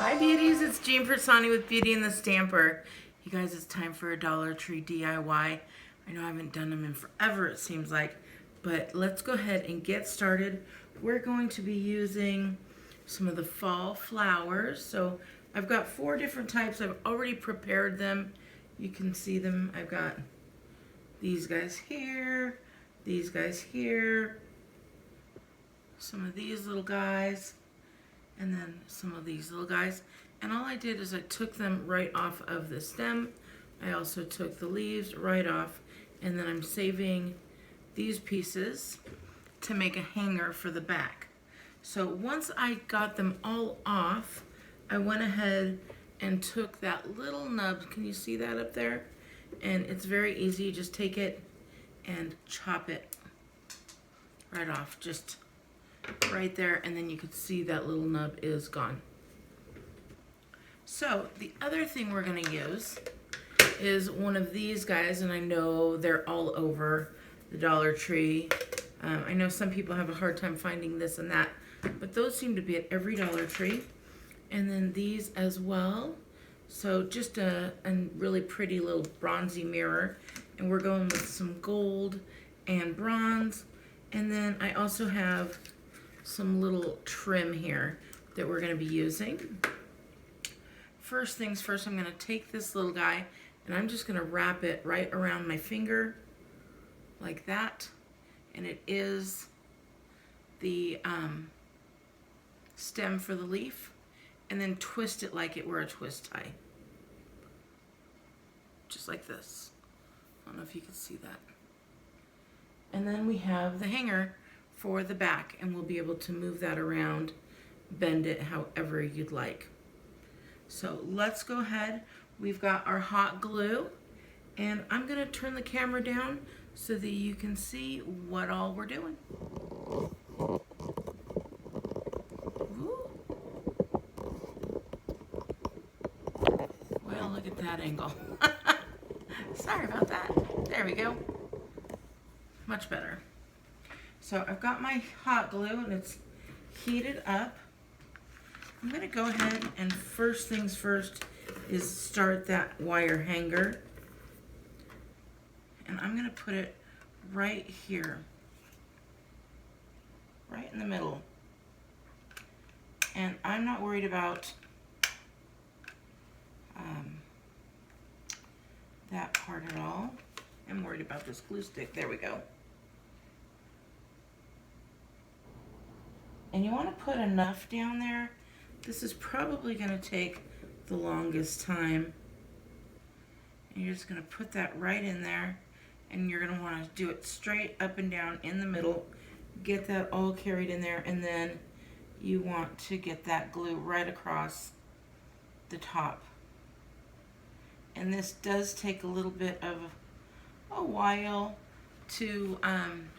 Hi beauties, it's Jean Piersanti with Beauty and the Stamper. You guys, it's time for a Dollar Tree DIY. I know I haven't done them in forever, it seems like, but let's go ahead and get started. We're going to be using some of the fall flowers. So I've got 4 different types. I've already prepared them. You can see them. I've got these guys here, these guys here, some of these little guys, and then some of these little guys. And all I did is I took them right off of the stem. I also took the leaves right off, and then I'm saving these pieces to make a hanger for the back. So once I got them all off, I went ahead and took that little nub. Can you see that up there? And it's very easy. You just take it and chop it right off, just right there, and then you can see that little nub is gone. So the other thing we're going to use is one of these guys, and I know they're all over the Dollar Tree. I know some people have a hard time finding this and that, but those seem to be at every Dollar Tree. And then these as well. So just a really pretty little bronzy mirror, and we're going with some gold and bronze. And then I also have some little trim here that we're going to be using. First things first, I'm going to take this little guy and I'm just going to wrap it right around my finger like that. And it is the stem for the leaf, and then twist it like it were a twist tie. Just like this. I don't know if you can see that. And then we have the hanger for the back, and we'll be able to move that around, bend it however you'd like. So let's go ahead. We've got our hot glue, and I'm going to turn the camera down so that you can see what all we're doing. Ooh. Well, look at that angle. Sorry about that. There we go. Much better. So I've got my hot glue and it's heated up. I'm going to go ahead and first things first is start that wire hanger. And I'm going to put it right here. Right in the middle. And I'm not worried about that part at all. I'm worried about this glue stick. There we go. And you want to put enough down there. This is probably going to take the longest time. And you're just going to put that right in there. And you're going to want to do it straight up and down in the middle. Get that all carried in there. And then you want to get that glue right across the top. And this does take a little bit of a while to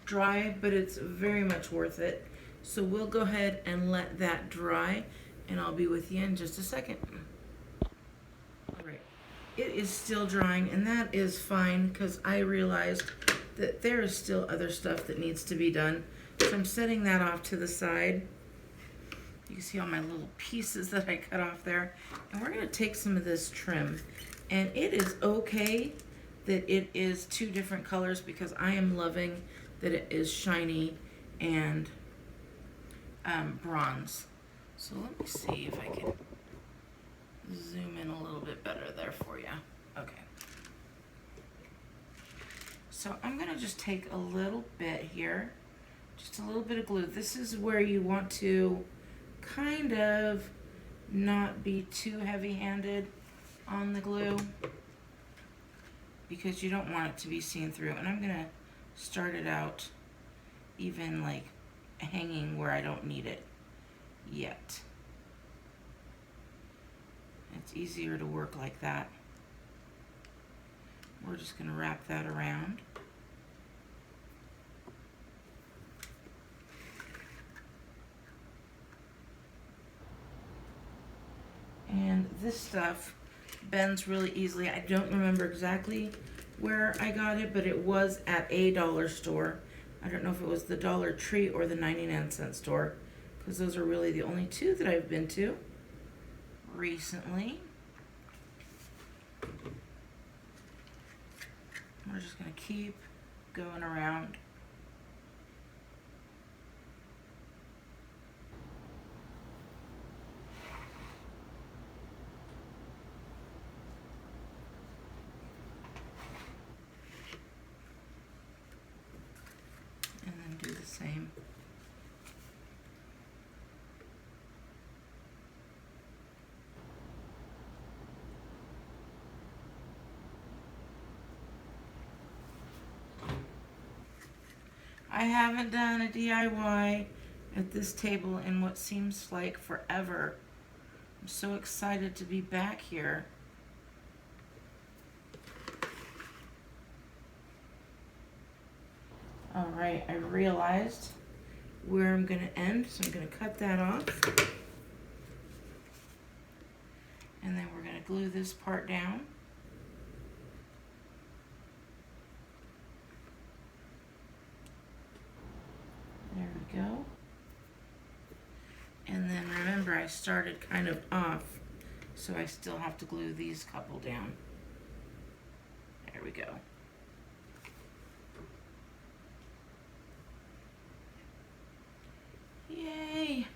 dry, but it's very much worth it. So we'll go ahead and let that dry, and I'll be with you in just a second. All right, it is still drying, and that is fine because I realized that there is still other stuff that needs to be done. So I'm setting that off to the side. You can see all my little pieces that I cut off there. And we're going to take some of this trim. And it is okay that it is 2 different colors because I am loving that it is shiny and bronze. So let me see if I can zoom in a little bit better there for you. Okay. So I'm going to just take a little bit here, just a little bit of glue. This is where you want to kind of not be too heavy-handed on the glue because you don't want it to be seen through. And I'm going to start it out even like hanging where I don't need it yet. It's easier to work like that. We're just going to wrap that around. And this stuff bends really easily. I don't remember exactly where I got it, but it was at a dollar store. I don't know if it was the Dollar Tree or the 99-cent store, because those are really the only 2 that I've been to. recently. We're just going to keep going around. And then do the same. I haven't done a DIY at this table in what seems like forever. I'm so excited to be back here. All right, I realized where I'm going to end, so I'm going to cut that off. And then we're going to glue this part down. There we go. And then remember, I started kind of off, so I still have to glue these couple down. There we go. Yay!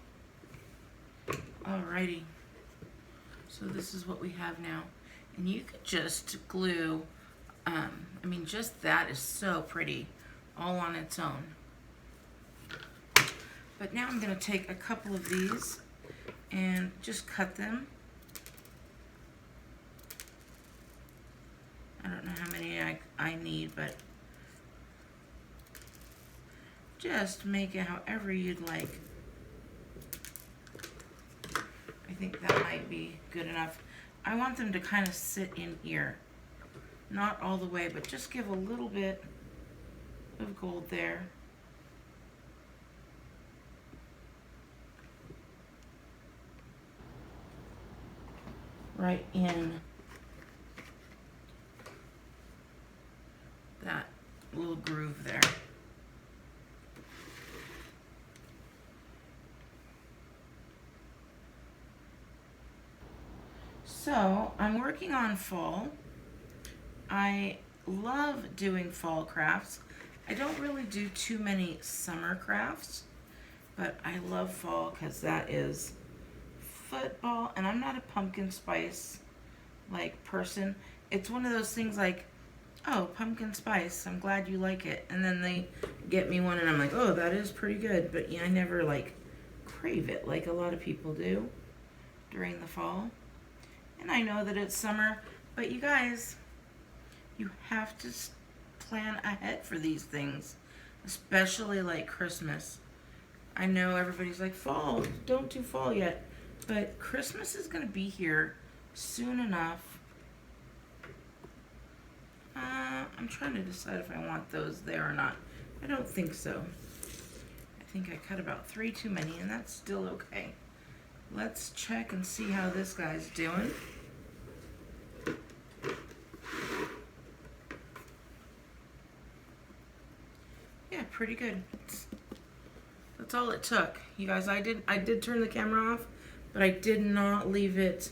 Alrighty. So this is what we have now. And you could just glue, I mean, just that is so pretty, all on its own. But now I'm going to take a couple of these and just cut them. I don't know how many I need, but just make it however you'd like. I think that might be good enough. I want them to kind of sit in here. Not all the way, but just give a little bit of gold there. Right in that little groove there. So I'm working on fall. I love doing fall crafts. I don't really do too many summer crafts, but I love fall because that is football, and I'm not a pumpkin spice like person. It's one of those things like, oh, pumpkin spice, I'm glad you like it, and then they get me one and I'm like, oh, that is pretty good, but yeah, I never like crave it like a lot of people do during the fall. And I know that it's summer, but you guys, you have to plan ahead for these things, especially like Christmas. I know everybody's like, fall, don't do fall yet. But Christmas is going to be here soon enough. I'm trying to decide if I want those there or not. I don't think so. I think I cut about 3 too many, and that's still okay. Let's check and see how this guy's doing. Yeah, pretty good. That's all it took. You guys, I did turn the camera off, but I did not leave it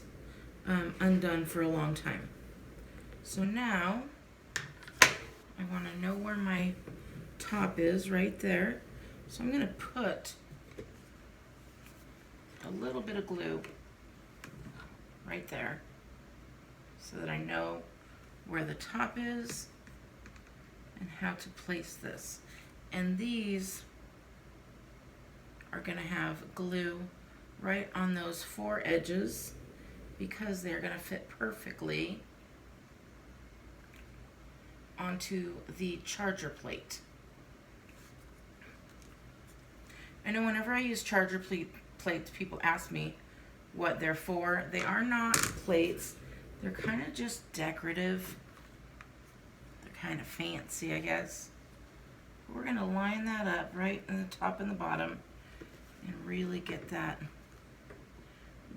undone for a long time. So now, I want to know where my top is, right there. So I'm going to put a little bit of glue right there so that I know where the top is and how to place this. And these are going to have glue right on those 4 edges because they're going to fit perfectly onto the charger plate. I know whenever I use charger plates, people ask me what they're for. They are not plates. They're kind of just decorative. They're kind of fancy, I guess. We're going to line that up right in the top and the bottom and really get that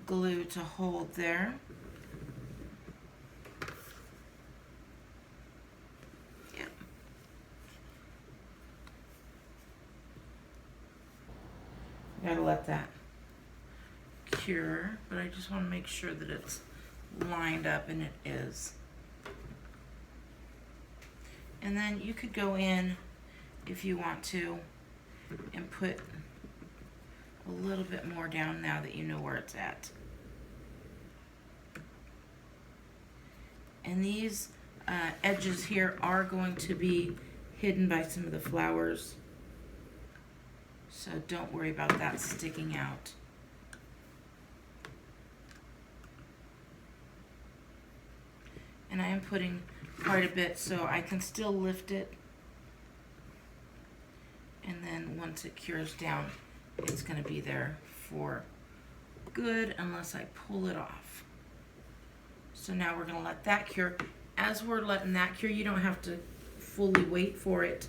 glue to hold there. Yep. Gotta let that secure, but I just want to make sure that it's lined up, and it is. And then you could go in if you want to and put a little bit more down now that you know where it's at. And these edges here are going to be hidden by some of the flowers, so don't worry about that sticking out. And I am putting quite a bit so I can still lift it, and then once it cures down, it's going to be there for good unless I pull it off. So now we're going to let that cure. As we're letting that cure, you don't have to fully wait for it.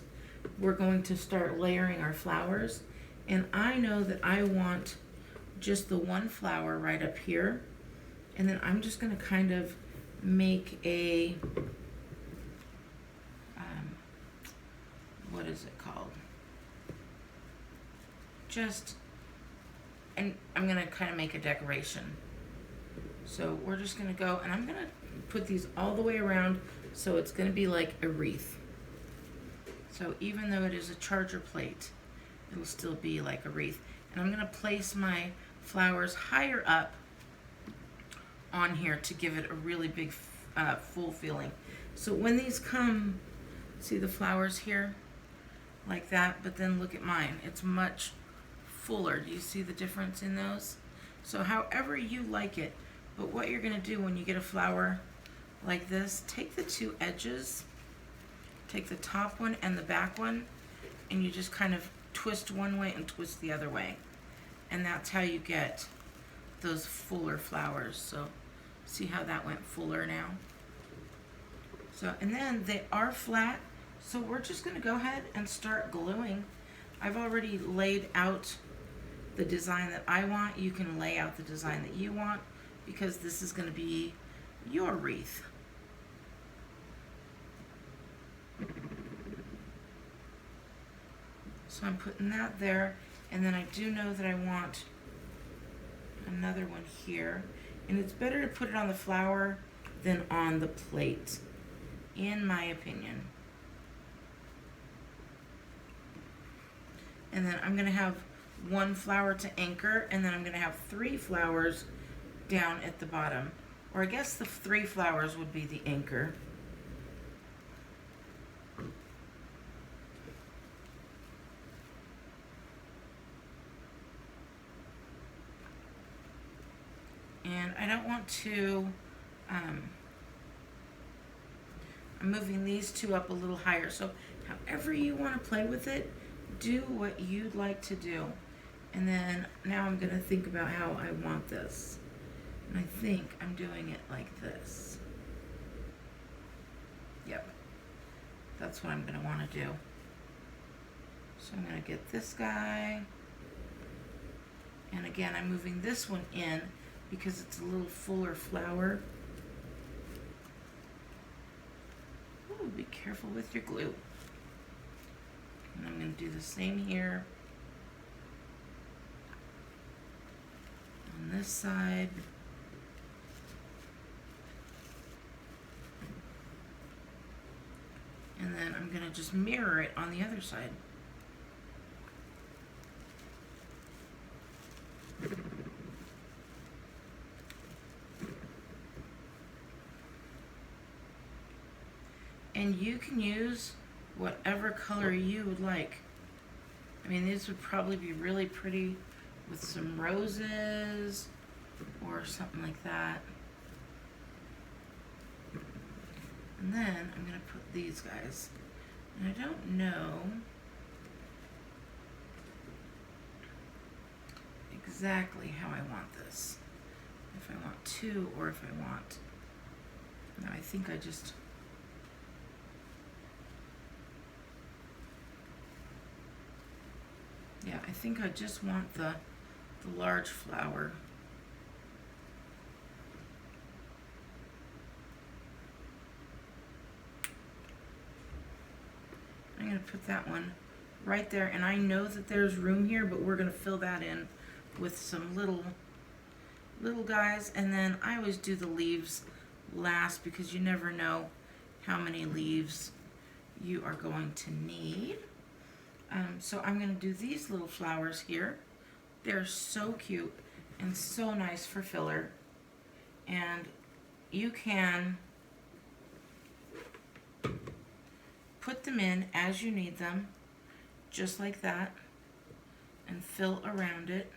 We're going to start layering our flowers, and I know that I want just the one flower right up here, and then I'm just going to kind of make a what is it called? And I'm going to kind of make a decoration. So we're just going to go, and I'm going to put these all the way around, so it's going to be like a wreath. So even though it is a charger plate, it'll still be like a wreath. And I'm going to place my flowers higher up on here to give it a really big full feeling. So when these come, see the flowers here? Like that, but then look at mine. It's much fuller. Do you see the difference in those? So however you like it, but what you're going to do when you get a flower like this, take the two edges, take the top one and the back one, and you just kind of twist one way and twist the other way. And that's how you get those fuller flowers. So see how that went fuller now? So, and then they are flat, so we're just going to go ahead and start gluing. I've already laid out the design that I want. You can lay out the design that you want, because this is going to be your wreath. So I'm putting that there, and then I do know that I want another one here, and it's better to put it on the flower than on the plate, in my opinion. And then I'm going to have one flower to anchor, and then I'm going to have 3 flowers down at the bottom. Or I guess the 3 flowers would be the anchor. And I don't want to, I'm moving these 2 up a little higher. So however you want to play with it, do what you'd like to do. And then now I'm going to think about how I want this. And I think I'm doing it like this. Yep. That's what I'm going to want to do. So I'm going to get this guy. And again, I'm moving this one in because it's a little fuller flower. Ooh, be careful with your glue. And I'm going to do the same here on this side. And then I'm going to just mirror it on the other side. And you can use whatever color you would like. I mean, these would probably be really pretty with some roses or something like that. And then I'm going to put these guys. And I don't know exactly how I want this. If I want 2 or if I want... No, I think I just... Yeah, I think I just want the large flower. I'm going to put that one right there, and I know that there's room here, but we're going to fill that in with some little little guys, and then I always do the leaves last because you never know how many leaves you are going to need. So I'm going to do these little flowers here. They're so cute and so nice for filler, and you can put them in as you need them, just like that, and fill around it,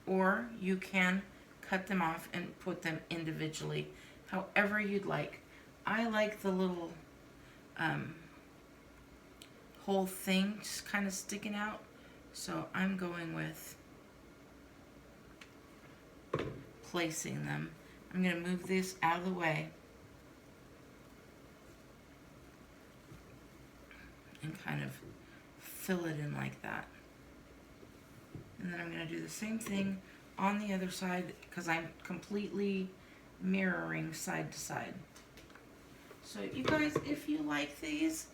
or you can cut them off and put them individually, however you'd like. I like the little whole thing just kind of sticking out, so I'm going with placing them. I'm going to move this out of the way and kind of fill it in like that. And then I'm going to do the same thing on the other side because I'm completely mirroring side to side. So you guys, if you like these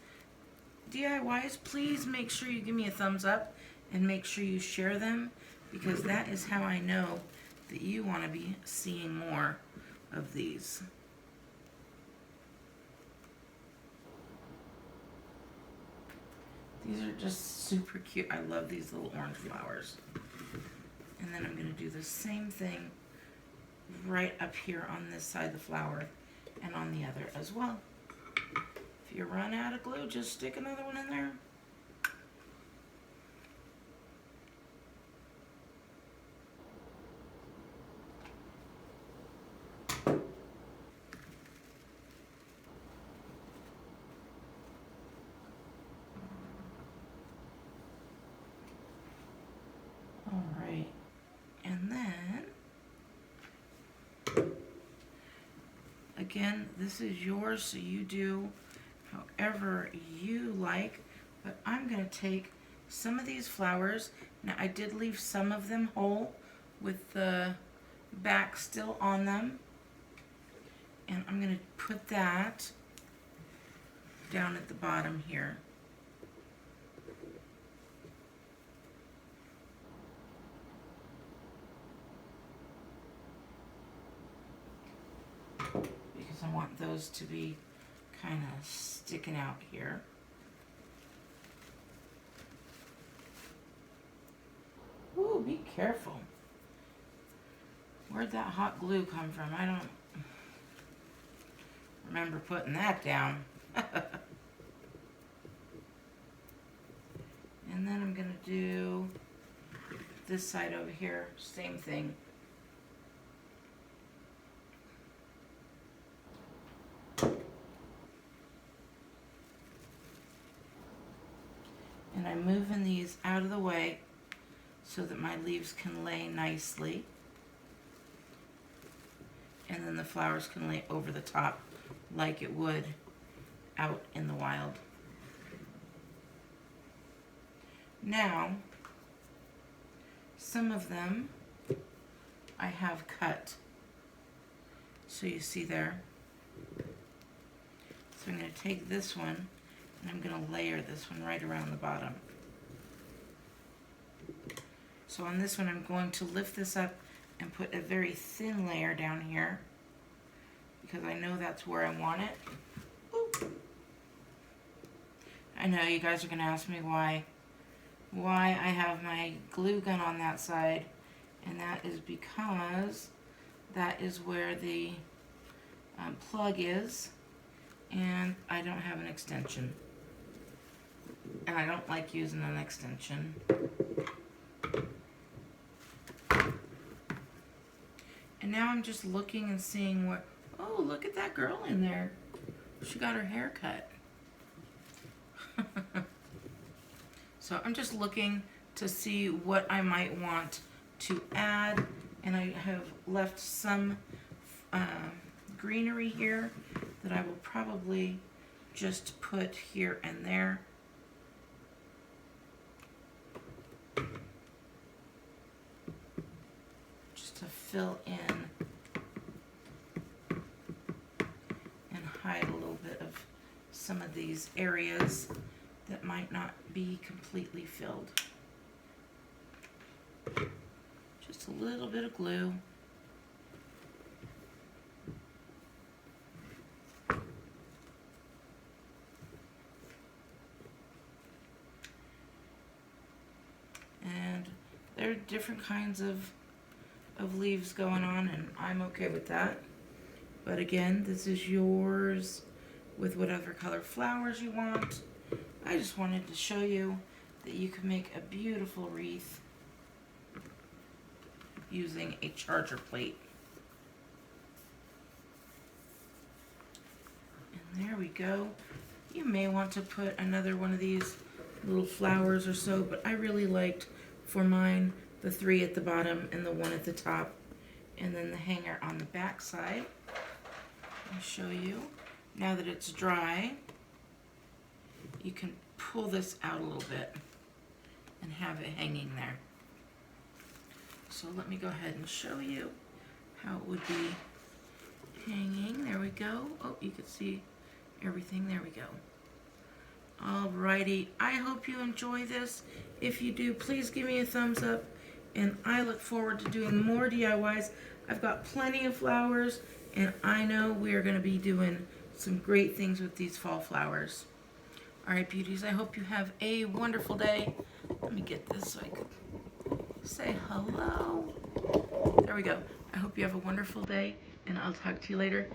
DIYs, please make sure you give me a thumbs up and make sure you share them, because that is how I know that you want to be seeing more of these. These are just super cute. I love these little orange flowers. And then I'm going to do the same thing right up here on this side of the flower and on the other as well. If you run out of glue, just stick another one in there. All right, and then again, this is yours, so you do however you like, but I'm going to take some of these flowers. Now, I did leave some of them whole with the back still on them, and I'm going to put that down at the bottom here. Because I want those to be kind of sticking out here. Ooh, be careful. Where'd that hot glue come from? I don't remember putting that down. And then I'm going to do this side over here, same thing. And I'm moving these out of the way so that my leaves can lay nicely. And then the flowers can lay over the top like it would out in the wild. Now, some of them I have cut. So you see there. So I'm going to take this one and I'm going to layer this one right around the bottom. So on this one, I'm going to lift this up and put a very thin layer down here because I know that's where I want it. Ooh. I know you guys are going to ask me why I have my glue gun on that side, and that is because that is where the plug is, and I don't have an extension. And I don't like using an extension. And now I'm just looking and seeing what, oh, look at that girl in there. She got her hair cut. So I'm just looking to see what I might want to add. And I have left some greenery here that I will probably just put here and there. Just to fill in and hide a little bit of some of these areas that might not be completely filled. Just a little bit of glue there are different kinds of leaves going on, and I'm okay with that. But again, this is yours with whatever color flowers you want. I just wanted to show you that you can make a beautiful wreath using a charger plate. And there we go. You may want to put another one of these little flowers or so, but I really liked for mine the 3 at the bottom and the 1 at the top, and then the hanger on the back side. I'll show you. Now that it's dry, you can pull this out a little bit and have it hanging there. So let me go ahead and show you how it would be hanging. There we go. Oh, you can see everything. There we go. Alrighty, I hope you enjoy this. If you do, please give me a thumbs up, and I look forward to doing more DIYs. I've got plenty of flowers, and I know we are going to be doing some great things with these fall flowers. Alright, beauties, I hope you have a wonderful day. Let me get this so I could say hello. There we go. I hope you have a wonderful day, and I'll talk to you later.